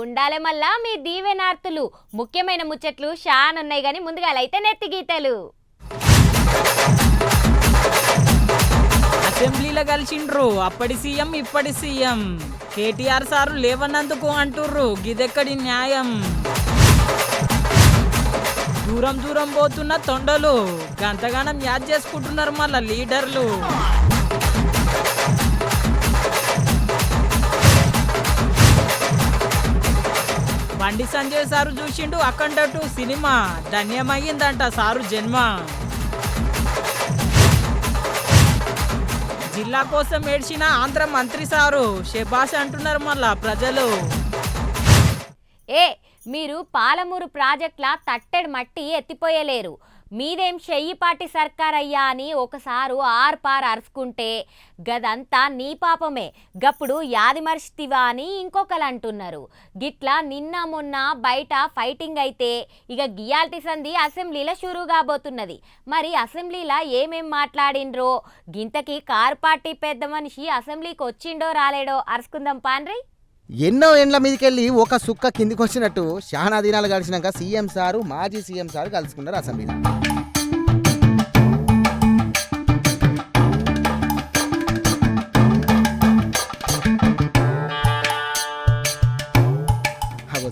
ఉండాలి మళ్ళా మీ దీవెనార్తులు. ముఖ్యమైన ముచ్చట్లు షాన్ ఉన్నాయి కానీ ముందుగా అయితే నెత్తి గీతలు. అసెంబ్లీలో కలిసిండ్రు అప్పటి సీఎం ఇప్పటి సీఎం. కేటీఆర్ సారు లేవన్నందుకు అంటుర్రు గిదెక్కడి న్యాయం. దూరం దూరం పోతున్న తొండలు గంతగానం యాద్ చేసుకుంటున్నారు మళ్ళా లీడర్లు. బండి సంజయ్ సారు చూసిండు అఖండ 2 సినిమా. ధన్యమయ్యిందంట సారు జన్మ. జిల్లా కోసం ఏడ్చిన ఆంధ్ర మంత్రి సారు శబాష్ అంటున్నారు మళ్ళా ప్రజలు. మీరు పాలమూరు ప్రాజెక్టుల తట్టెడు మట్టి ఎత్తిపోయలేరు. మీదేం చెయ్యిపాటి సర్కార్ అయ్యా అని ఒకసారి ఆర్పార్ అరుచుకుంటే గదంతా నీ పాపమే. గప్పుడు యాది మర్చితివా అని ఇంకొకరు అంటున్నారు. గిట్లా నిన్న మొన్న బయట ఫైటింగ్ అయితే ఇక గియాల్టి సంధి అసెంబ్లీలో షురూ కాబోతున్నది. మరి అసెంబ్లీలో ఏమేం మాట్లాడిండ్రో, గింతకి కారు పార్టీ పెద్ద మనిషి అసెంబ్లీకి వచ్చిండో రాలేడో అరుచుకుందాం పాన్రి. ఎన్నో ఎండ్ల మీదకెళ్ళి ఒక సుక్క కిందికి వచ్చినట్టు చాలా దినాలు గడిచినాక సీఎం సారు మాజీ సీఎం సారు కలుసుకున్నారు అసెంబ్లీలో.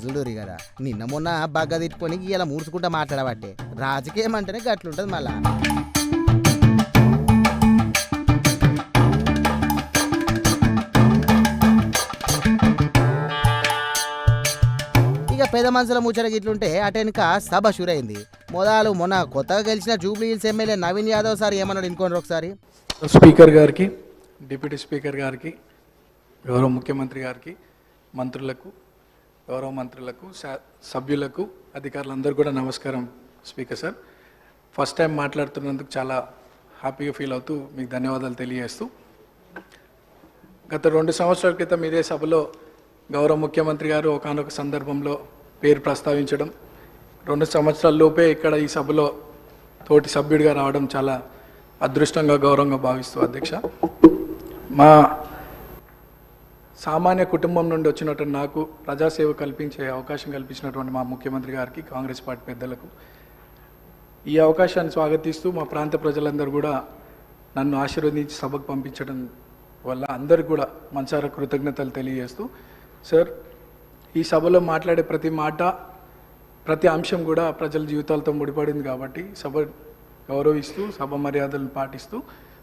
చూడూరి కదా నిన్న మొన్న బాగా తిట్టుకొని ఇలా మూడ్చుకుంటా మాట్లాడబట్టే. రాజకీయం అంటేనే గట్లుంటది మళ్ళా. పేద మనుషుల ముచ్చట గిట్లుంటే అటెనక సభ షురైంది. మొన్న కొత్తగా గెలిచిన Jubilee hills MLA Naveen Yadav sir ఏమన్నాడు ఇంకోండి ఒకసారి. స్పీకర్ గారికి, డిప్యూటీ స్పీకర్ గారికి, గౌరవ ముఖ్యమంత్రి గారికి, మంత్రులకు, గౌరవ మంత్రులకు, సభ్యులకు, అధికారులందరూ కూడా నమస్కారం. స్పీకర్ సార్, ఫస్ట్ టైం మాట్లాడుతున్నందుకు చాలా హ్యాపీగా ఫీల్ అవుతూ మీకు ధన్యవాదాలు తెలియజేస్తూ, గత 2 సంవత్సరాల క్రితం ఇదే సభలో గౌరవ ముఖ్యమంత్రి గారు ఒకానొక సందర్భంలో పేరు ప్రస్తావించడం, 2 సంవత్సరాల లోపే ఇక్కడ ఈ సభలో తోటి సభ్యుడిగా రావడం చాలా అదృష్టంగా, గౌరవంగా భావిస్తూ అధ్యక్ష, మా సామాన్య కుటుంబం నుండి వచ్చినటువంటి నాకు ప్రజాసేవ కల్పించే అవకాశం కల్పించినటువంటి మా ముఖ్యమంత్రి గారికి, కాంగ్రెస్ పార్టీ పెద్దలకు ఈ అవకాశాన్ని స్వాగతిస్తూ మా ప్రాంత ప్రజలందరూ కూడా నన్ను ఆశీర్వదించి సభకు పంపించడం వల్ల అందరికీ కూడా మనసారా కృతజ్ఞతలు తెలియజేస్తూ, సార్ ఈ సభలో మాట్లాడే ప్రతి మాట, ప్రతి అంశం కూడా ప్రజల జీవితాలతో ముడిపడింది కాబట్టి సభ గౌరవిస్తూ, సభ మర్యాదలను పాటిస్తూ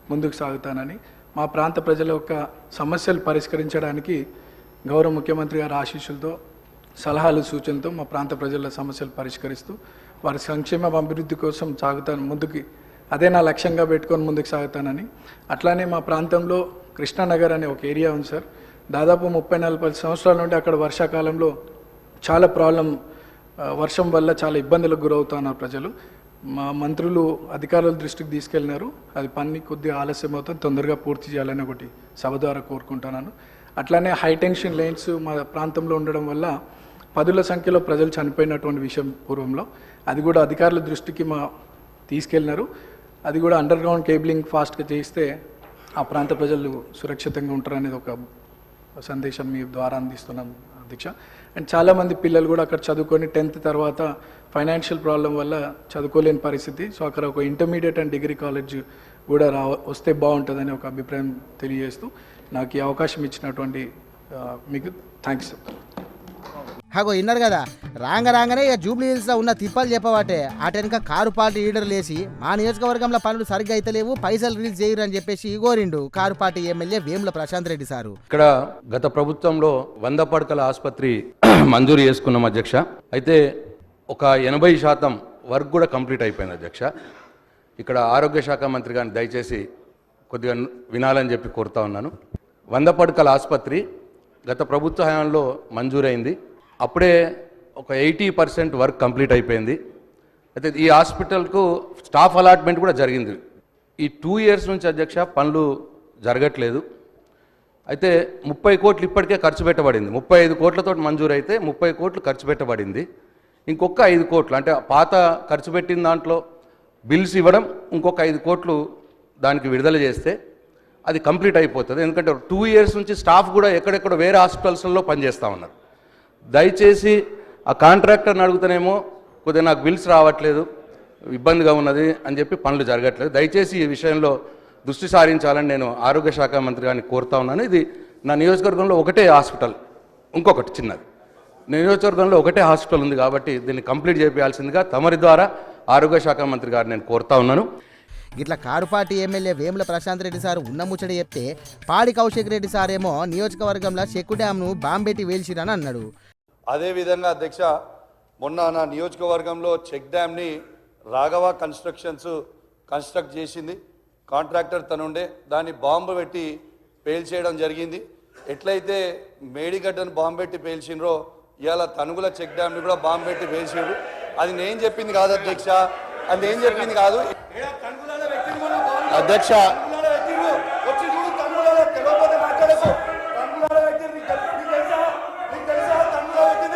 ముందుకు సాగుతానని, మా ప్రాంత ప్రజల యొక్క సమస్యలు పరిష్కరించడానికి గౌరవ ముఖ్యమంత్రి గారి ఆశీస్సులతో, సలహాలు, సూచనలతో మా ప్రాంత ప్రజల సమస్యలు పరిష్కరిస్తూ వారి సంక్షేమ అభివృద్ధి కోసం సాగుతాను ముందుకి. అదే నా లక్ష్యంగా పెట్టుకొని ముందుకు సాగుతానని. అట్లానే మా ప్రాంతంలో కృష్ణానగర్ అనే ఒక ఏరియా ఉంది సార్. దాదాపు 30-40 సంవత్సరాల నుండి అక్కడ వర్షాకాలంలో చాలా వర్షం వల్ల చాలా ఇబ్బందులకు గురవుతున్నారు ప్రజలు. మా మంత్రులు, అధికారుల దృష్టికి తీసుకెళ్ళినారు. అది పని కొద్దిగా ఆలస్యం అవుతుంది, తొందరగా పూర్తి చేయాలని ఒకటి సభ ద్వారా కోరుకుంటున్నాను. అట్లానే హైటెన్షన్ లైన్స్ మా ప్రాంతంలో ఉండడం వల్ల 10ల సంఖ్యలో ప్రజలు చనిపోయినటువంటి విషయం పూర్వంలో, అది కూడా అధికారుల దృష్టికి తీసుకెళ్ళినారు. అది కూడా అండర్ గ్రౌండ్ కేబులింగ్ ఫాస్ట్గా చేయిస్తే ఆ ప్రాంత ప్రజలు సురక్షితంగా ఉంటారనేది ఒక సందేశం మీ ద్వారా అందిస్తున్నాం అధ్యక్ష. అండ్ చాలామంది పిల్లలు కూడా అక్కడ చదువుకొని 10th తర్వాత ఫైనాన్షియల్ ప్రాబ్లం వల్ల చదువుకోలేని పరిస్థితి. సో అక్కడ ఒక ఇంటర్మీడియట్ అండ్ డిగ్రీ కాలేజ్ కూడా వస్తే బాగుంటుందని ఒక అభిప్రాయం తెలియజేస్తూ నాకు ఈ అవకాశం ఇచ్చినటువంటి మీకు థ్యాంక్స్. విన్నారు కదా, రాగానే ఇక జూబ్లీ హిల్స్లో ఉన్న తిప్పలు చెప్పబట్టే అటెనక కారు పార్టీ లీడర్లు వేసి మా నియోజకవర్గంలో పనులు సరిగ్గా అయితే లేవు, పైసలు రిలీజ్ చేయరు అని చెప్పేసి కోరిండు car party MLA Vemula Prashanth Reddy sir. ఇక్కడ గత ప్రభుత్వంలో 100 పడకల ఆసుపత్రి మంజూరు చేసుకున్నాం అధ్యక్ష. అయితే ఒక 80% వర్క్ కూడా కంప్లీట్ అయిపోయింది అధ్యక్ష. ఇక్కడ ఆరోగ్య శాఖ మంత్రి గారిని దయచేసి కొద్దిగా వినాలని చెప్పి కోరుతా ఉన్నాను. 100 పడకల ఆసుపత్రి గత ప్రభుత్వ హయాంలో మంజూరైంది. అప్పుడే ఒక 80% వర్క్ కంప్లీట్ అయిపోయింది. అయితే ఈ హాస్పిటల్కు స్టాఫ్ అలాట్మెంట్ కూడా జరిగింది. ఈ 2 years నుంచి అధ్యక్ష పనులు జరగట్లేదు. అయితే 30 కోట్లు ఇప్పటికే ఖర్చు పెట్టబడింది. 35 కోట్లతో మంజూరు అయితే 30 కోట్లు ఖర్చు పెట్టబడింది. ఇంకొక 5 కోట్లు అంటే పాత ఖర్చు పెట్టిన దాంట్లో బిల్స్ ఇవ్వడం, ఇంకొక 5 కోట్లు దానికి విడుదల చేస్తే అది కంప్లీట్ అయిపోతుంది. ఎందుకంటే 2 years నుంచి స్టాఫ్ కూడా ఎక్కడెక్కడ వేరే హాస్పిటల్స్లో పనిచేస్తూ ఉన్నారు. దయచేసి ఆ కాంట్రాక్టర్ని అడుగుతానేమో కొద్దిగా నాకు బిల్స్ రావట్లేదు, ఇబ్బందిగా ఉన్నది అని చెప్పి పనులు జరగట్లేదు. దయచేసి ఈ విషయంలో దృష్టి సారించాలని నేను ఆరోగ్య శాఖ మంత్రి గారిని కోరుతా ఉన్నాను. ఇది నా నియోజకవర్గంలో ఒకటే హాస్పిటల్, ఇంకొకటి చిన్నది నియోజకవర్గంలో ఒకటే హాస్పిటల్ ఉంది కాబట్టి దీన్ని కంప్లీట్ చేయాల్సిందిగా తమరి ద్వారా ఆరోగ్య శాఖ మంత్రి గారిని నేను కోరుతా ఉన్నాను. ఇట్లా కారుపాటి ఎమ్మెల్యే వేముల ప్రశాంత్ రెడ్డి సార్ ఉన్న ముచ్చట చెప్తే పాడి కౌశిక్ రెడ్డి సార్ ఏమో నియోజకవర్గంలో చెక్కు డ్యాంను బాంబెట్టి వేల్చిరని అన్నాడు. అదేవిధంగా అధ్యక్ష, మొన్న నా నియోజకవర్గంలో చెక్ డ్యామ్ని రాఘవ కన్స్ట్రక్షన్స్ కన్స్ట్రక్ట్ చేసింది. కాంట్రాక్టర్ తనుండే దాన్ని బాంబు పెట్టి పేల్చేయడం జరిగింది. ఎట్లయితే మేడిగడ్డను బాంబు పెట్టి పేల్చిండ్రో ఇవాళ తనుగుల చెక్ డ్యామ్ని కూడా బాంబు పెట్టి పేల్చారు. అది నేను చెప్పింది కాదు అధ్యక్ష, అది నేను చెప్పింది కాదు అధ్యక్ష.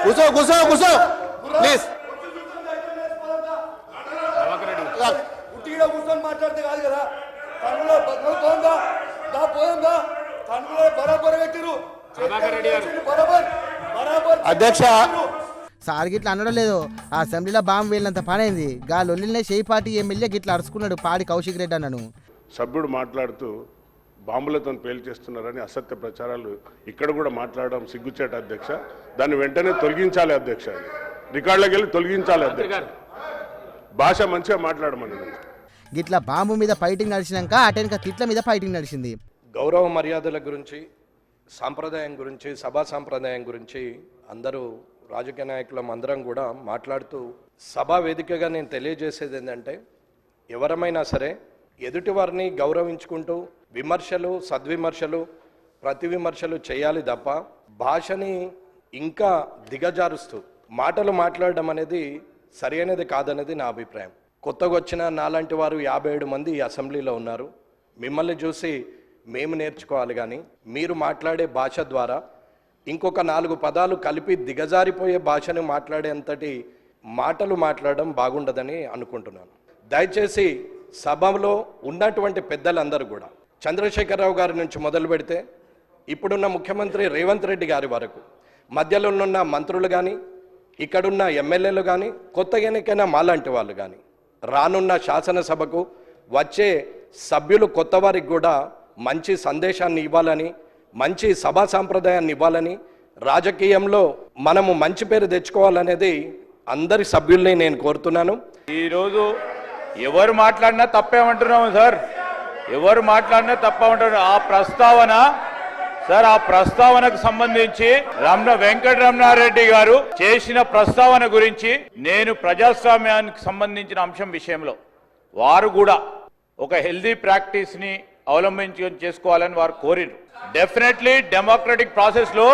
కూసో కూసో కూసో ప్లీజ్. కూర్చొని మాట్లాడితే కాదు కదా. అధ్యక్ష సార్ గిట్లా అనడం లేదు, ఆ అసెంబ్లీలో బాంబు వెళ్ళినంత పని అయింది. గా లొల్లినే చేయిపాటి ఎమ్మెల్యే గిట్లా అరుచుకున్నాడు పాడి కౌశిక్ రెడ్డి అన్నను. సభ్యుడు మాట్లాడుతూ బాంబులతో పేల్చేస్తున్నారని అసత్య ప్రచారాలు ఇక్కడ కూడా మాట్లాడడం సిగ్గుచేట అధ్యక్ష. దాన్ని వెంటనే తొలగించాలి అధ్యక్ష, రికార్డులోకి వెళ్ళి తొలగించాలి అధ్యక్ష. భాష మంచిగా మాట్లాడమని. గిట్లా బాంబు మీద ఫైటింగ్ నడిచినాక అటెనక తిట్ల మీద ఫైటింగ్ నడిచింది. గౌరవ మర్యాదల గురించి, సాంప్రదాయం గురించి, సభా సాంప్రదాయం గురించి అందరూ రాజకీయ నాయకులం అందరం కూడా మాట్లాడుతూ సభా వేదికగా నేను తెలియజేసేది ఏంటంటే, ఎవరమైనా సరే ఎదుటి వారిని గౌరవించుకుంటూ విమర్శలు, సద్విమర్శలు, ప్రతి విమర్శలు చేయాలి తప్ప భాషని ఇంకా దిగజారుస్తూ మాటలు మాట్లాడడం అనేది సరైనది కాదనేది నా అభిప్రాయం. కొత్తగా వచ్చిన నాలాంటి వారు 57 మంది ఈ అసెంబ్లీలో ఉన్నారు. మిమ్మల్ని చూసి మేము నేర్చుకోవాలి, కానీ మీరు మాట్లాడే భాష ద్వారా ఇంకొక 4 పదాలు కలిపి దిగజారిపోయే భాషను మాట్లాడేంతటి మాటలు మాట్లాడడం బాగుండదని అనుకుంటున్నాను. దయచేసి సభలో ఉన్నటువంటి పెద్దలందరూ కూడా, చంద్రశేఖరరావు గారి నుంచి మొదలు పెడితే ఇప్పుడున్న ముఖ్యమంత్రి రేవంత్ రెడ్డి గారి వరకు, మధ్యలో ఉన్న మంత్రులు కానీ, ఇక్కడున్న ఎమ్మెల్యేలు కానీ, కొత్తగా ఎన్నికైన మాలాంటి వాళ్ళు కానీ, రానున్న శాసనసభకు వచ్చే సభ్యులు కొత్త వారికి కూడా మంచి సందేశాన్ని ఇవ్వాలని, మంచి సభా సాంప్రదాయాన్ని ఇవ్వాలని, రాజకీయంలో మనము మంచి పేరు తెచ్చుకోవాలనేది అందరి సభ్యుల్ని నేను కోరుతున్నాను. ఈరోజు ఎవరు మాట్లాడినా తప్పేమంటున్నాము సార్, ఎవరు మాట్లాడినా తప్పేమంటున్నారు. ఆ ప్రస్తావన సార్, ఆ ప్రస్తావనకు సంబంధించి వెంకటరమణారెడ్డి గారు చేసిన ప్రస్తావన గురించి నేను ప్రజాస్వామ్యానికి సంబంధించిన అంశం విషయంలో వారు కూడా ఒక హెల్దీ ప్రాక్టీస్ని చేసుకోవాలని వారు కోరిరు. డెఫినెట్లీ డెమోక్రటిక్ ప్రాసెస్లో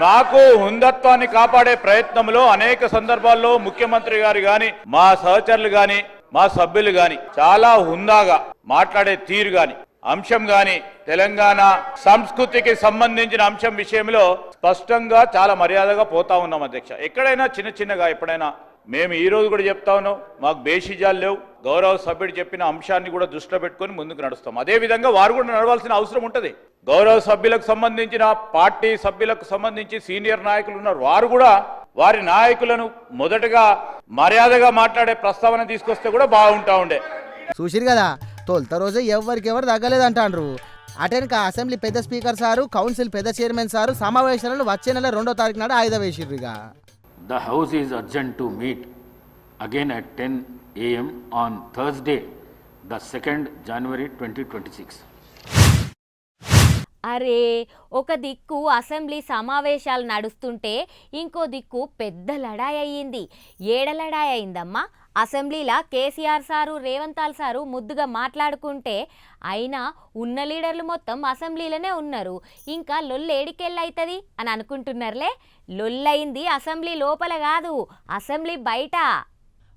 నాకు హుందత్వాన్ని కాపాడే ప్రయత్నంలో అనేక సందర్భాల్లో ముఖ్యమంత్రి గారు కానీ, మా సహచరులు కానీ, మా సభ్యులు కానీ చాలా హుందాగా మాట్లాడే తీరు కానీ, అంశం కానీ, తెలంగాణ సంస్కృతికి సంబంధించిన అంశం విషయంలో స్పష్టంగా చాలా మర్యాదగా పోతా ఉన్నాం అధ్యక్ష. ఎక్కడైనా చిన్న చిన్నగా ఎప్పుడైనా మేము ఈ రోజు కూడా చెప్తా ఉన్నాం, మాకు బేషిజాలు లేవు. గౌరవ సభ్యుడు చెప్పిన అంశాన్ని కూడా దృష్టిలో పెట్టుకొని ముందుకు నడుస్తాం. అదేవిధంగా వారు కూడా నడవాల్సిన అవసరం ఉంటుంది. గౌరవ సభ్యులకు సంబంధించిన పార్టీ సభ్యులకు సంబంధించి సీనియర్ నాయకులు ఉన్నారు, వారు కూడా వారి నాయకులను మొదటగా మర్యాదగా మాట్లాడే ప్రస్తావన తీసుకొస్తే కూడా బాగుంటా ఉండే. చూసిరు కదా, తొలుత రోజే ఎవరికెవరు తగ్గలేదంటాండ్రు. అటెనక అసెంబ్లీ పెద్ద స్పీకర్ సారు, కౌన్సిల్ పెద్ద చైర్మన్ సారు సమావేశాలను వచ్చే నెల 2వ తారీఖు నాడు ఆయుధ వేసిర్రుగా. The House is urgent to meet again at 10 a.m. on Thursday, the 2nd January 2026. అరే, ఒక దిక్కు అసెంబ్లీ సమావేశాలు నడుస్తుంటే ఇంకో దిక్కు పెద్ద లడాయి అయ్యింది. ఏడ లడాయి అయిందమ్మా? అసెంబ్లీలో కేసీఆర్ సారు, రేవంతాల్ సారు ముద్దుగా మాట్లాడుకుంటే అయినా ఉన్న లీడర్లు మొత్తం అసెంబ్లీలోనే ఉన్నారు. ఇంకా లొల్లేడికెళ్ళవుతుంది అని అనుకుంటున్నారులే. లొల్లయింది అసెంబ్లీ లోపల కాదు, అసెంబ్లీ బయట.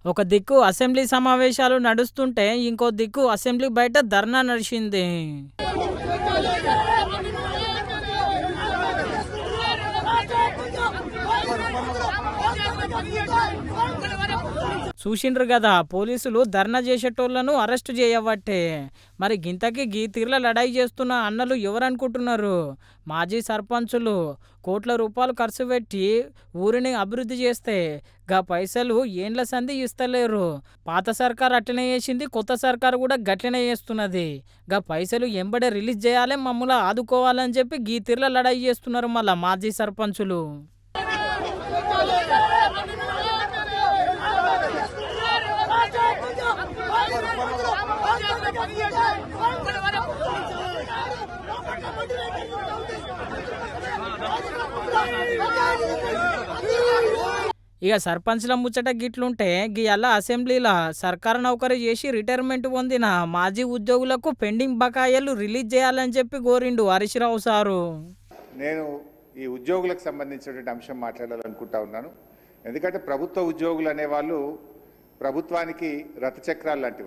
ఒక దిక్కు అసెంబ్లీ సమావేశాలు నడుస్తుంటే ఇంకో దిక్కు అసెంబ్లీ బయట ధర్నా నడిచింది. చూసిండ్రు కదా పోలీసులు ధర్నా చేసేటోళ్లను అరెస్టు చేయబట్టే. మరి గింతకి గీ తీర్ల లడాయి చేస్తున్న అన్నలు ఎవరనుకుంటున్నారు? మాజీ సర్పంచులు కోట్ల రూపాయలు ఖర్చు పెట్టి ఊరిని అభివృద్ధి చేస్తే గా పైసలు ఏండ్ల సంధి ఇస్తలేరు. పాత సర్కారు అట్లనే చేసింది, కొత్త సర్కారు కూడా గట్లనే చేస్తున్నది. గా పైసలు ఎంబడే రిలీజ్ చేయాలి, మమ్మల్ని ఆదుకోవాలని చెప్పి గీ తీర్ల లడాయి చేస్తున్నారు మళ్ళా మాజీ సర్పంచులు. ఇక సర్పంచ్ల ముచ్చట గిట్లుంటే గీయాల అసెంబ్లీలో సర్కారు నౌకరీ చేసి రిటైర్మెంట్ పొందిన మాజీ ఉద్యోగులకు పెండింగ్ బకాయిలు రిలీజ్ చేయాలని చెప్పి కోరిండు హరీష్ రావు సారు. నేను ఈ ఉద్యోగులకు సంబంధించినటువంటి అంశం మాట్లాడాలనుకుంటా ఉన్నాను. ఎందుకంటే ప్రభుత్వ ఉద్యోగులు అనేవాళ్ళు ప్రభుత్వానికి రథచక్రాలు లాంటి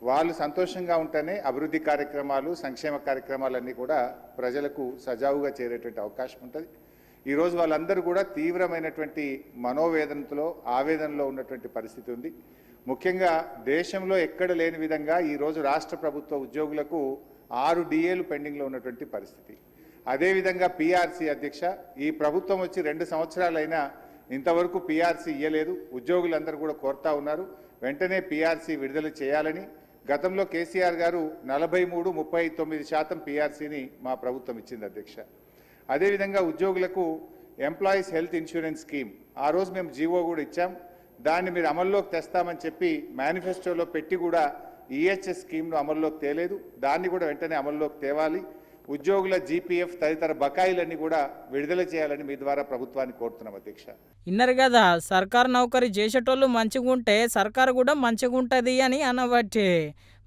వాళ్ళు సంతోషంగా ఉంటేనే అభివృద్ధి కార్యక్రమాలు, సంక్షేమ కార్యక్రమాలన్నీ కూడా ప్రజలకు సజావుగా చేరేటువంటి అవకాశం ఉంటుంది. ఈరోజు వాళ్ళందరూ కూడా తీవ్రమైనటువంటి మనోవేదనతో, ఆవేదనలో ఉన్నటువంటి పరిస్థితి ఉంది. ముఖ్యంగా దేశంలో ఎక్కడ లేని విధంగా ఈరోజు రాష్ట్ర ప్రభుత్వ ఉద్యోగులకు 6 డిఏలు పెండింగ్లో ఉన్నటువంటి పరిస్థితి. అదేవిధంగా పిఆర్సీ అధ్యక్ష, ఈ ప్రభుత్వం వచ్చి 2 సంవత్సరాలైనా ఇంతవరకు పిఆర్సీ ఇవ్వలేదు. ఉద్యోగులందరూ కూడా కోరుతా ఉన్నారు వెంటనే పిఆర్సీ విడుదల చేయాలని. గతంలో కేసీఆర్ గారు 43-39% పిఆర్సీని మా ప్రభుత్వం ఇచ్చింది అధ్యక్ష. అదేవిధంగా ఉద్యోగులకు ఎంప్లాయీస్ హెల్త్ ఇన్సూరెన్స్ స్కీమ్ ఆ రోజు మేము జీవో కూడా ఇచ్చాం. దాన్ని మీరు అమల్లోకి తెస్తామని చెప్పి మేనిఫెస్టోలో పెట్టి కూడా ఈహెచ్ఎస్ స్కీమ్ను అమల్లోకి తేలేదు. దాన్ని కూడా వెంటనే అమల్లోకి తేవాలి. ఉద్యోగుల జీపీఎఫ్ తదితర బకాయిలన్నీ కూడా విడుదల చేయాలని మీ ద్వారా ప్రభుత్వాన్ని కోరుతున్నాం అధ్యక్ష. ఇన్నరు కదా సర్కారు నౌకరీ చేసేటోళ్ళు మంచిగుంటే సర్కారు కూడా మంచిగుంటుంది అని అనబట్టి.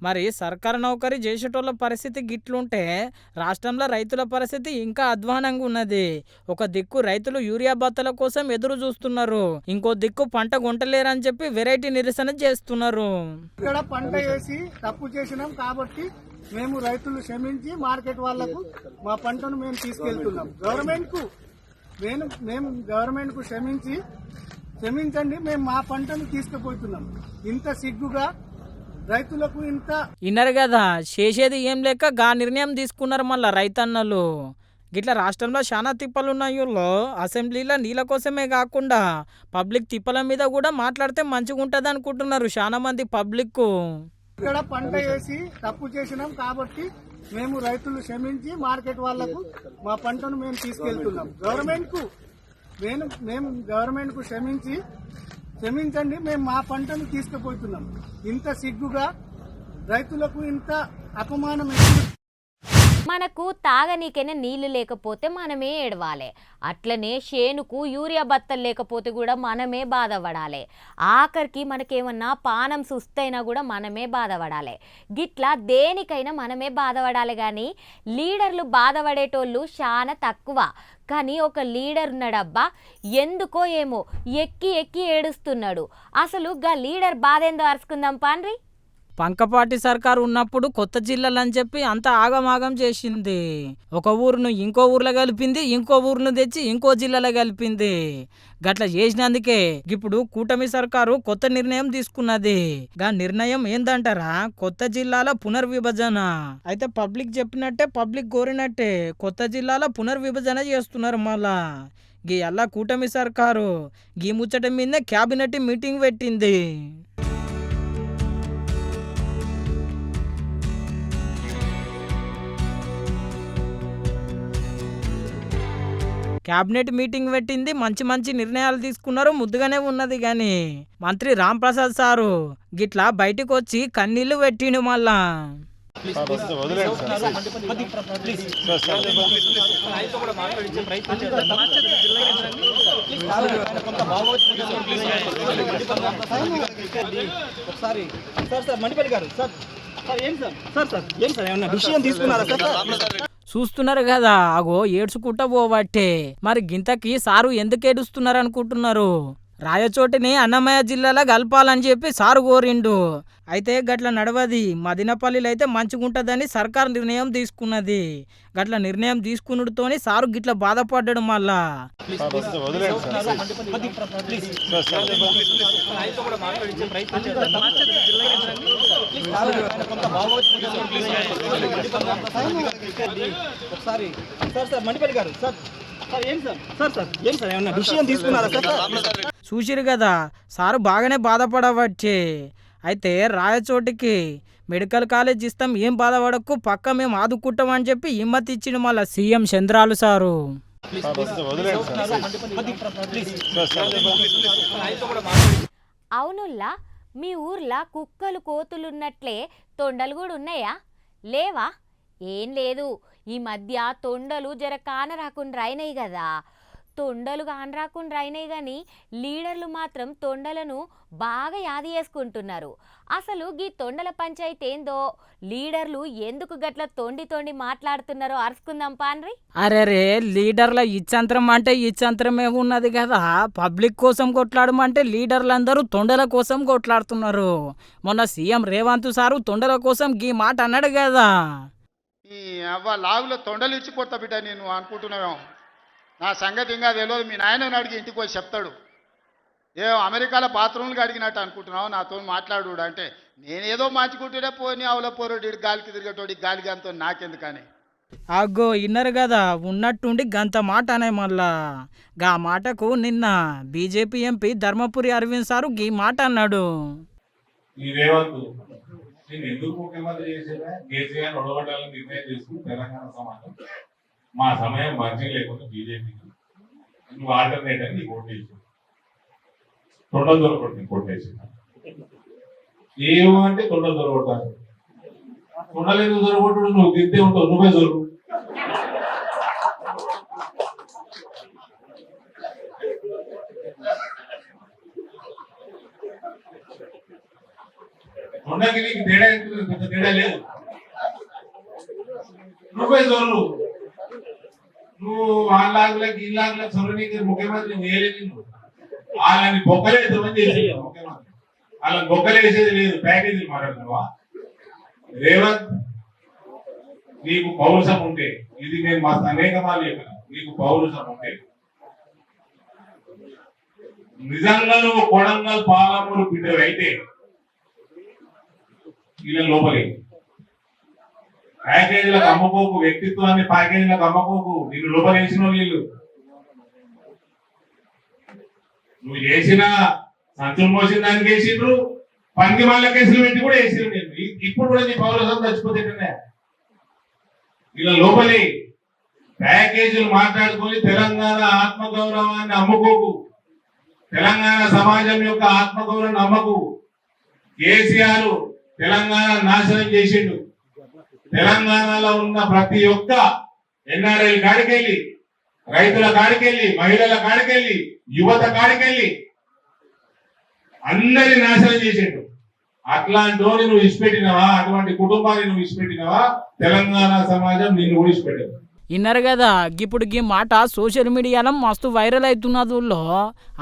మరి సర్కారు నౌకరీ చేసేటోళ్ళ పరిస్థితి గిట్లుంటే రాష్ట్రంలో రైతుల పరిస్థితి ఇంకా అధ్వానంగా ఉన్నది. ఒక దిక్కు రైతులు యూరియా బత్తల కోసం ఎదురు చూస్తున్నారు, ఇంకో దిక్కు పంట కొంటలేరని చెప్పి వెరైటీ నిరసన చేస్తున్నారు. ఇక్కడ పంట వేసి తప్పు చేసినాం కాబట్టి మేము రైతులు క్షమించి మార్కెట్ వాళ్లకు మా పంటను మేము తీసుకెళ్తున్నాం. గవర్నమెంట్ కు క్షమించండి, మేము మా పంటను తీసుకుపోతున్నాం. ఇంత సిగ్గుగా రైతులకు ఇంత ఇన్నరు కదా చేసేది ఏం లేక గా నిర్ణయం తీసుకున్నారు మళ్ళా రైతన్నలు. గిట్లా రాష్ట్రంలో చాలా తిప్పలున్నాయుల్లో అసెంబ్లీలో నీళ్ళ కోసమే కాకుండా పబ్లిక్ తిప్పల మీద కూడా మాట్లాడితే మంచిగా ఉంటుంది అనుకుంటున్నారు చాలా మంది పబ్లిక్. ఇక్కడ పంట వేసి తప్పు చేసినాం కాబట్టి మేము రైతులు క్షమించి మార్కెట్ వాళ్లకు మా పంటను మేము తీసుకెళ్తున్నాం. గవర్నమెంట్ కు క్షమించండి, మేము మా పంటను తీసుకుపోతున్నాం. ఇంత సిగ్గుగా రైతులకు ఇంత అపమానం. మనకు తాగనీకైనా నీళ్లు లేకపోతే మనమే ఏడవాలి, అట్లనే షేనుకు యూరియా బత్తలు లేకపోతే కూడా మనమే బాధపడాలి. ఆఖరికి మనకేమన్నా పానం సుస్తైనా కూడా మనమే బాధపడాలి. గిట్లా దేనికైనా మనమే బాధపడాలి. కానీ లీడర్లు బాధపడేటోళ్ళు చాలా తక్కువ. కానీ ఒక లీడర్ ఉన్నాడబ్బా, ఎందుకో ఏమో ఎక్కి ఎక్కి ఏడుస్తున్నాడు. అసలు గా లీడర్ బాధ ఏందో అరుచుకుందాం పాండ్రి. పంకపాటి సర్కారు ఉన్నప్పుడు కొత్త జిల్లాలు అని చెప్పి అంత ఆగమాగం చేసింది. ఒక ఊరును ఇంకో ఊర్లో కలిపింది, ఇంకో ఊరును తెచ్చి ఇంకో జిల్లాలో కలిపింది. గట్లా చేసినందుకే ఇప్పుడు కూటమి సర్కారు కొత్త నిర్ణయం తీసుకున్నది. గా నిర్ణయం ఏందంటారా, కొత్త జిల్లాల పునర్విభజన. అయితే పబ్లిక్ చెప్పినట్టే, పబ్లిక్ కోరినట్టే కొత్త జిల్లాల పునర్విభజన చేస్తున్నారు. మళ్ళా గీ అల్లా కూటమి సర్కారు గీ ముచ్చట మీద క్యాబినెట్ మీటింగ్ పెట్టింది. క్యాబినెట్ మీటింగ్ పెట్టింది, మంచి మంచి నిర్ణయాలు తీసుకున్నారు, ముద్దుగానే ఉన్నది. కానీ మంత్రి రాంప్రసాద్ సారు గిట్లా బయటకు వచ్చి కన్నీళ్లు పెట్టిండు. మళ్ళా చూస్తున్నారు కదా, అగో ఏడ్చుకుంటా పోబట్టే. మరి గింతకి సారు ఎందుకు ఏడుస్తున్నారు అనుకుంటున్నారు? రాయచోటిని అన్నమయ్య జిల్లాలో కలపాలని చెప్పి సారు కోరిండు. అయితే గట్ల నడవది. మదినపల్లిలో అయితే మంచిగుంటుందని సర్కార్ నిర్ణయం తీసుకున్నది. గట్ల నిర్ణయం తీసుకున్నతోని సారు గిట్ల బాధపడ్డాడు మళ్ళా. చూసిరు కదా సారు బాగానే బాధపడవచ్చే. అయితే రాయచోటికి మెడికల్ కాలేజ్ ఇస్తాం, ఏం బాధపడకు, పక్క మేము ఆదుకుంటామని చెప్పి హిమ్మత్ ఇచ్చిండు మళ్ళా సీఎం చంద్రాలు సారు. అవునుల్లా, మీ ఊర్లో కుక్కలు కోతులున్నట్లే తొండలు కూడా ఉన్నాయా? లేవా? ఏం లేదు, ఈ మధ్య తొండలు జర కానరాకుండా అయినాయి కదా. తొండలు కానరాకుండా అయినాయి కానీ లీడర్లు మాత్రం తొండలను బాగా యాది చేసుకుంటున్నారు. అసలు గీ తొండల పంచాయతీ ఏందో, లీడర్లు ఎందుకు గట్ల తొండి మాట్లాడుతున్నారో అరుచుకుందాం పాన్రి. అరే లీడర్ల ఇచ్చంతరం అంటే ఇచ్చంతరమే ఉన్నది కదా. పబ్లిక్ కోసం కొట్లాడమంటే లీడర్లందరూ తొండల కోసం కొట్లాడుతున్నారు. మొన్న సీఎం రేవంత్ సారు తొండల కోసం గీ మాట అన్నాడు కదా. ఈ అవ్వ లాగులో తొండలు ఇచ్చి కొత్త బిడ్డ నేను అనుకుంటున్నావేమో. నా సంగతి ఇంకా తెలియదు. మీ నాయనని అడిగి ఇంటికి పోయి చెప్తాడు. అమెరికాలో బాత్రూమ్లు అడిగినట్టు అనుకుంటున్నావు నాతో మాట్లాడు అంటే, నేనేదో మంచుకుంటూనే పోని అవల పోరోడి గాలికి తిరిగేటోడి గాలికి అంతా నాకెందుకని. అగ్గో ఇన్నరు కదా, ఉన్నట్టుండి గంత మాట అనే మళ్ళా. గా మాటకు నిన్న BJP MP Dharmapuri Arvind sir గీ మాట అన్నాడు. ఎందుకు ముఖ్యమంత్రి చేసేదా కేసీఆర్ ఒడగొట్టాలని నిర్ణయం చేసుకుని తెలంగాణ సమాజం మా సమయం మంచిగా లేకుండా బీజేపీకి నువ్వు ఆల్టర్నేట్ అని నీకు ఓటేసి తొండలు దొరకొట్టి కొట్టేసి ఏమంటే తొండలు దొరకొట్టాలి. తొండలు ఎందుకు దొరకొట్టు? నువ్వు గిద్దే ఉంటావు, నువ్వే దొరుకు. తొండకి నీకు తేడా ఎందుకు? పెద్ద తేడా లేదు, నువ్వే దొరు. నువ్వు వాళ్ళకి ఇళ్ళకి సొరనీకి ముఖ్యమంత్రి చేయలేదు. నువ్వు వాళ్ళని బొక్కలే ఎంతమంది చేసేది ముఖ్యమంత్రి, వాళ్ళని బొక్కలు వేసేది లేదు. ప్యాకేజీలు మాట్లాడుతున్నావా? రేవంత్, నీకు పౌరుషం ఉంటే, ఇది నేను మా అనేక మార్లు చెప్పాను, నీకు పౌరుషం ఉంటే నిజంగా నువ్వు కొడంగల్ పాలమూరు బిడ్డలు అయితే వీళ్ళ లోపలి ప్యాకేజీలకు అమ్మకోకు, వ్యక్తిత్వాన్ని ప్యాకేజీలకు అమ్మకోకు. నీకు లోపలేసిన వీళ్ళు నువ్వు చేసిన సంచులు మోసిన దానికి వేసిండ్రు, పంది మళ్ళ కేసులు పెట్టి కూడా వేసిండ్రు. నేను ఇప్పుడు కూడా నీ పౌరసం చచ్చిపోతే వీళ్ళ లోపలి ప్యాకేజీలు మాట్లాడుకొని తెలంగాణ ఆత్మగౌరవాన్ని అమ్ముకోకు, తెలంగాణ సమాజం యొక్క ఆత్మగౌరవాన్ని అమ్మకు. కేసీఆర్ తెలంగాణ నాశనం చేసిండు. తెలంగాణలో ఉన్న ప్రతి ఒక్క ఎన్ఆర్ఐ కాడికెళ్ళి, రైతుల కాడికెళ్ళి, మహిళల కాడికెళ్ళి, యువత కాడికెళ్ళి అందరి నాశనం చేసిండు. అట్లాంటి నువ్వు ఇచ్చిపెట్టినవా? అటువంటి కుటుంబాన్ని నువ్వు ఇచ్చిపెట్టినవా? తెలంగాణ సమాజం నిన్ను ఊడిచిపెట్టదు. ఇన్నరు కదా, ఇప్పుడు ఈ మాట సోషల్ మీడియాలో మస్తు వైరల్ అవుతున్నదుల్లో.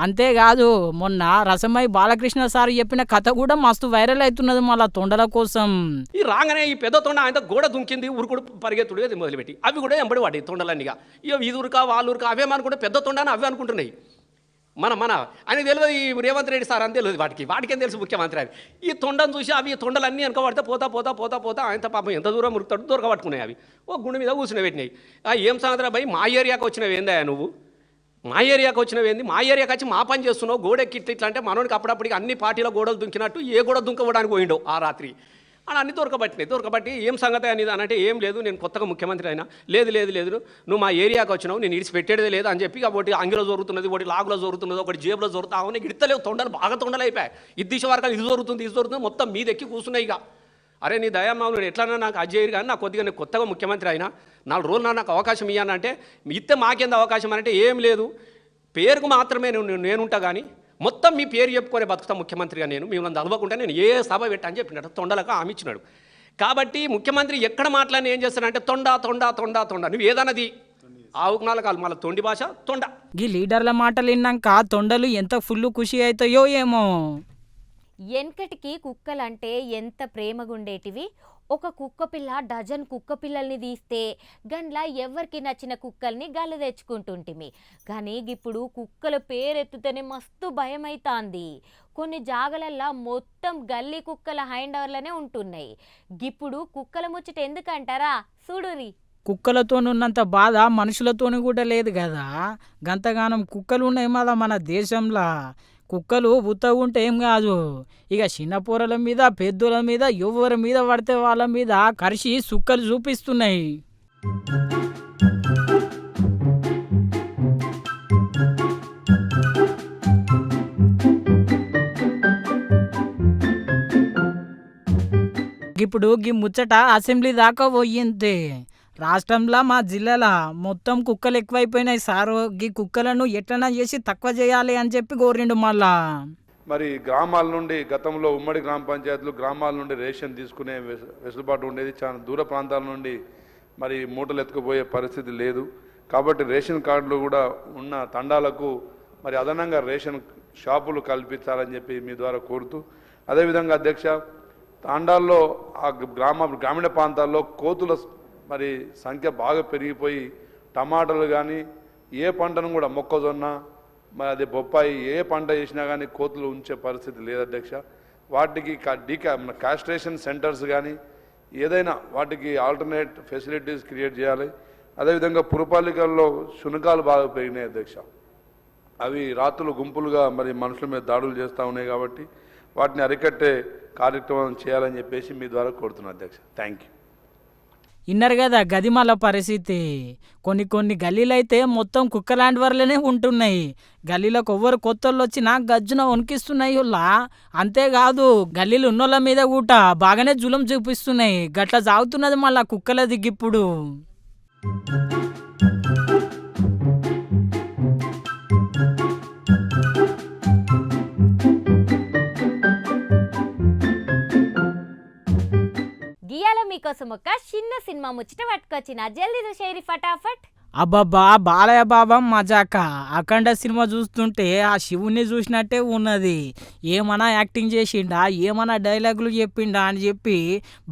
అంతేకాదు మొన్న రసమై బాలకృష్ణ సార్ చెప్పిన కథ కూడా మస్తు వైరల్ అవుతున్నది మళ్ళా తొండల కోసం. ఈ రాగానే ఈ పెద్ద తొండ ఆయన గోడ దుంకింది, ఊరుకుడు పరిగెత్తుడు అది మొదలుపెట్టి అవి కూడా ఎంబడి వాడి తొండలన్నీగా. ఇక ఈదురుకా వాళ్ళూరుకా అవేమనుకుంటే పెద్ద తొండని అవే అనుకుంటున్నాయి. మన ఆయనకు తెలియదు ఈ రేవంత్ రెడ్డి సార్ అని తెలియదు. వాటికేం తెలుసు ముఖ్యమంత్రి అని. ఈ తొండను చూసి అవి తొండలన్నీ వెనకబడితే పోతా ఆయన పాపం ఎంత దూరం మురుకుతాడు దొరకబట్టుకున్నాయి. అవి ఓ గుండె మీద కూర్చుని పెట్టినాయి. ఏం సంగతి భయ్, మా ఏరియాకి వచ్చినవి ఏందా నువ్వు? మా ఏరియాకి వచ్చినవి ఏంది? మా ఏరియాకి వచ్చి మా పని చేస్తున్నావు, గోడెక్కి ఇట్లా అంటే మనోడికి అప్పుడప్పటికి అన్ని పార్టీల గోడలు దుంకినట్టు ఏ గోడ దుంకవడానికి పోయిండో ఆ రాత్రి. అని అన్ని దొరకబట్టి ఏం సంగతి అనేది అని అంటే, ఏం లేదు నేను కొత్తగా ముఖ్యమంత్రి అయినా. లేదు నువ్వు మా ఏరియాకి వచ్చినావు, నేను ఇడిచి పెట్టేదే లేదు అని చెప్పి ఒకటి అంగిలో జరుగుతున్నది, ఒకటి లాగులో జరుగుతున్నది, ఒకటి జేబులో జరుగుతావు. నీకు ఇడతలేవు తొండలు, బాగా తొండలు అయిపోయాయి. ఇది వరకు ఇది జరుగుతుంది మొత్తం మీద ఎక్కి కూర్చున్నాయి. ఇక అరే నీ దయామావులు ఎట్లన్నా నాకు అజ్జయ్యారు కానీ నాకు కొద్దిగా నేను కొత్తగా ముఖ్యమంత్రి అయినా 4 రోజులు నాకు అవకాశం ఇవ్వాలంటే ఇస్తే మాకేంత అవకాశం అంటే, ఏం లేదు పేరుకు మాత్రమే నేనుంటా కానీ మొత్తం మీ పేరు చెప్పుకొని బతుకుతా ముఖ్యమంత్రిగా నేను, మిమ్మల్ని చదవకుండా నేను ఏ సభ పెట్టని చెప్పినట్టు తొండలకు హామీ ఇచ్చినాడు. కాబట్టి ముఖ్యమంత్రి ఎక్కడ మాట్లాడిన ఏం చేస్తాడంటే తొండ నువ్వు ఏదన్నది ఆవుకు 4 కాలు మళ్ళీ తొండి భాష తొండ. ఈ లీడర్ల మాటలు విన్నాక తొండలు ఎంత ఫుల్ ఖుషి అవుతాయో ఏమో. వెనకటికి కుక్కలంటే ఎంత ప్రేమగుండేటివి. ఒక కుక్క పిల్ల డజన్ కుక్క పిల్లల్ని తీస్తే గండ్ల ఎవరికి నచ్చిన కుక్కల్ని గల్ల తెచ్చుకుంటుంటిమి. కానీ ఇప్పుడు కుక్కల పేరెత్తుతేనే మస్తు భయమైతాంది. కొన్ని జాగలల్లా మొత్తం గల్లీ కుక్కల హైండవర్లనే ఉంటున్నాయి. గిప్పుడు కుక్కల ముచ్చట ఎందుకంటారా చూడురి. కుక్కలతోనున్నంత బాధ మనుషులతోని కూడా లేదు కదా. గంతగానం కుక్కలు ఉన్నాయి మళ్ళా మన దేశంలో. కుక్కలు ఉత్తగా ఉంటే ఏం కాదు, ఇక చిన్న పోరల మీద పెద్దల మీద ఎవరి మీద పడితే వాళ్ళ మీద కరిసి సుక్కలు చూపిస్తున్నాయి. ఇప్పుడు గీ ముచ్చట అసెంబ్లీ దాకా పోయింది. రాష్ట్రంలో మా జిల్లాలో మొత్తం కుక్కలు ఎక్కువైపోయినాయి సారు. గీ కుక్కలను ఎట్లనా చేసి తక్కువ చేయాలి అని చెప్పి కోరిండు మళ్ళా. మరి గ్రామాల నుండి గతంలో ఉమ్మడి గ్రామ పంచాయతీలు గ్రామాల నుండి రేషన్ తీసుకునే వెసులుబాటు ఉండేది. చాలా దూర ప్రాంతాల నుండి మరి మూటలు ఎత్తుకుపోయే పరిస్థితి లేదు. కాబట్టి రేషన్ కార్డులు కూడా ఉన్న తండాలకు మరి అదనంగా రేషన్ షాపులు కల్పించాలని చెప్పి మీ ద్వారా కోరుతూ, అదేవిధంగా అధ్యక్ష, తాండాల్లో ఆ గ్రామీణ ప్రాంతాల్లో కోతుల మరి సంఖ్య బాగా పెరిగిపోయి టమాటాలు కానీ ఏ పంటను కూడా మొక్కజొన్న మరి అదే బొప్పాయి ఏ పంట చేసినా కానీ కోతులు ఉంచే పరిస్థితి లేదు అధ్యక్ష. వాటికి కాస్ట్రేషన్ సెంటర్స్ కానీ ఏదైనా వాటికి ఆల్టర్నేట్ ఫెసిలిటీస్ క్రియేట్ చేయాలి. అదేవిధంగా పురపాలికల్లో శునకాలు బాగా పెరిగినాయి అధ్యక్ష. అవి రాత్రులు గుంపులుగా మరి మనుషుల మీద దాడులు చేస్తూ ఉన్నాయి. కాబట్టి వాటిని అరికట్టే కార్యక్రమం చేయాలని చెప్పేసి మీ ద్వారా కోరుతున్నాను అధ్యక్ష. Thank you. ఇన్నరు కదా గదిమాల పరిస్థితి. కొన్ని గల్లీలు అయితే మొత్తం కుక్కలాంటి వరలనే ఉంటున్నాయి. గల్లీలకు ఎవ్వరు కొత్తోళ్ళు వచ్చినా గజ్జున వణికిస్తున్నాయి వాళ్ళ. అంతేకాదు గల్లీలు ఉన్నోళ్ళ మీద కూడా బాగానే జులం చూపిస్తున్నాయి. గట్ల సాగుతున్నది మళ్ళా కుక్కల దిగిప్పుడు. గియాల మీకోసం ఒక చిన్న సినిమా ముచ్చట పట్టుకొచ్చిన, జల్దీ చూసేరి ఫటాఫట్. అబ్బబ్బా బాలయ్య బాబా మజాక. అఖండ సినిమా చూస్తుంటే ఆ శివుణ్ణి చూసినట్టే ఉన్నది. ఏమన్నా యాక్టింగ్ చేసిండా, ఏమన్నా డైలాగులు చెప్పిండా అని చెప్పి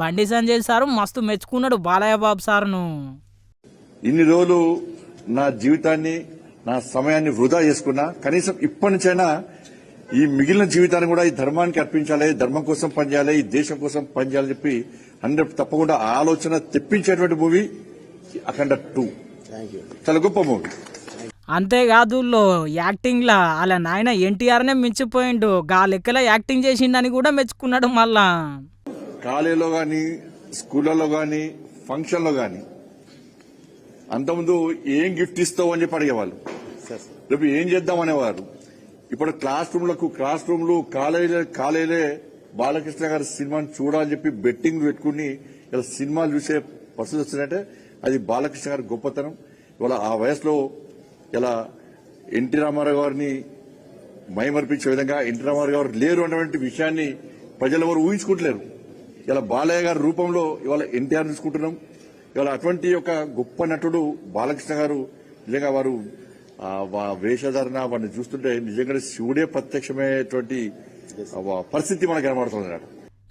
బండి సంజయ్ సారు మస్తు మెచ్చుకున్నాడు బాలయ్య బాబు సార్ను. ఇన్ని రోజులు నా జీవితాన్ని నా సమయాన్ని వృధా చేసుకున్నా, కనీసం ఇప్పటి నుంచైనా ఈ మిగిలిన జీవితాన్ని కూడా ఈ ధర్మానికి అర్పించాలి, ధర్మం కోసం పనిచేయాలి, ఈ దేశం కోసం పనిచేయాలని చెప్పి 100 తప్పకుండా ఆలోచన తెప్పించేటువంటి మూవీ అఖండ 2. చాలా గొప్ప మూవీ. అంతేకాదు యాక్టింగ్లా అలా నాయన ఎన్టీఆర్నే మించిపోయిండు. గా లెక్కల యాక్టింగ్ చేసిండని కూడా మెచ్చుకున్నాడు. మళ్ళా కాలేజీలో కానీ స్కూళ్ళలో కానీ ఫంక్షన్లో కానీ అంతకుముందు ఏం గిఫ్ట్ ఇస్తావు అని చెప్పి అడిగేవాళ్ళు, రేపు ఏం చేద్దాం అనేవారు. ఇప్పుడు క్లాస్ రూమ్లు కాలేజీలే బాలకృష్ణ గారి సినిమాని చూడాలని చెప్పి బెట్టింగ్ పెట్టుకుని ఇలా సినిమాలు చూసే పరిస్థితి వచ్చిందంటే అది బాలకృష్ణ గారి గొప్పతనం. ఇవాళ ఆ వయసులో ఇలా ఎన్టీ రామారావు గారిని మైమర్పించే విధంగా ఎన్టీ రామారావు గారు లేరు అన్నటువంటి విషయాన్ని ప్రజలు ఎవరు ఊహించుకుంటలేరు. ఇలా బాలయ్య గారి రూపంలో ఇవాళ ఎన్టీఆర్ చూసుకుంటున్నాం. ఇవాళ అటువంటి ఒక గొప్ప నటుడు బాలకృష్ణ గారు. నిజంగా వారు వేషధారణ వాడిని చూస్తుంటే నిజంగా శివుడే ప్రత్యక్షమైనటువంటి పరిస్థితి మనకు కనబడుతుంది.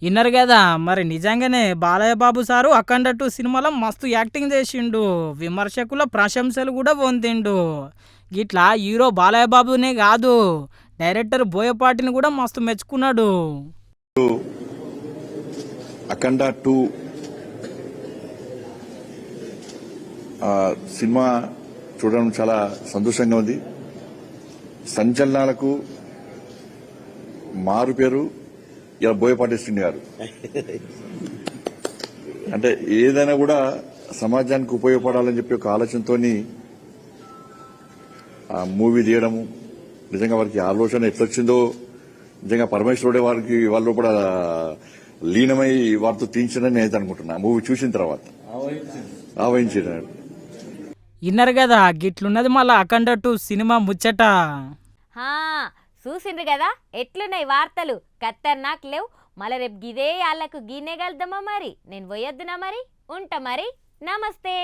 ఇన్నరు కదా మరి నిజంగానే బాలయ్య బాబు సారు అఖండ 2 సినిమాలో మస్తు యాక్టింగ్ చేసిండు. విమర్శకుల ప్రశంసలు కూడా పొందిండు. గిట్లా హీరో బాలయ్య బాబునే కాదు, డైరెక్టర్ బోయపాటిని కూడా మస్తు మెచ్చుకున్నాడు. అఖండ 2 సినిమా చూడడం చాలా సంతోషంగా ఉంది. సంచలనాలకు మారు పేరు ఇలా బోయపాటి శ్రీని గారు. అంటే ఏదైనా కూడా సమాజానికి ఉపయోగపడాలని చెప్పి ఒక ఆలోచనతో ఆ మూవీ తీయడము, నిజంగా వారికి ఆలోచన ఎట్లా వచ్చిందో నిజంగా పరమేశ్వరుడే వారికి వాళ్ళు కూడా లీనమై వారితో తీయించడని నేను అనుకుంటున్నా. మూవీ చూసిన తర్వాత ఆవహించారు. ఇన్నరు కదా గిట్లున్నది మళ్ళా అఖండ 2 సినిమా ముచ్చట. చూసిండ్రు కదా ఎట్లున్నాయి వార్తలు, ఖతర్నాక్ లేవు. మళ్ళీ రేపు గిదే వాళ్ళకు గినే కలుద్దామా మరి. నేను పోయొద్దునా మరి, ఉంటా మరి. నమస్తే.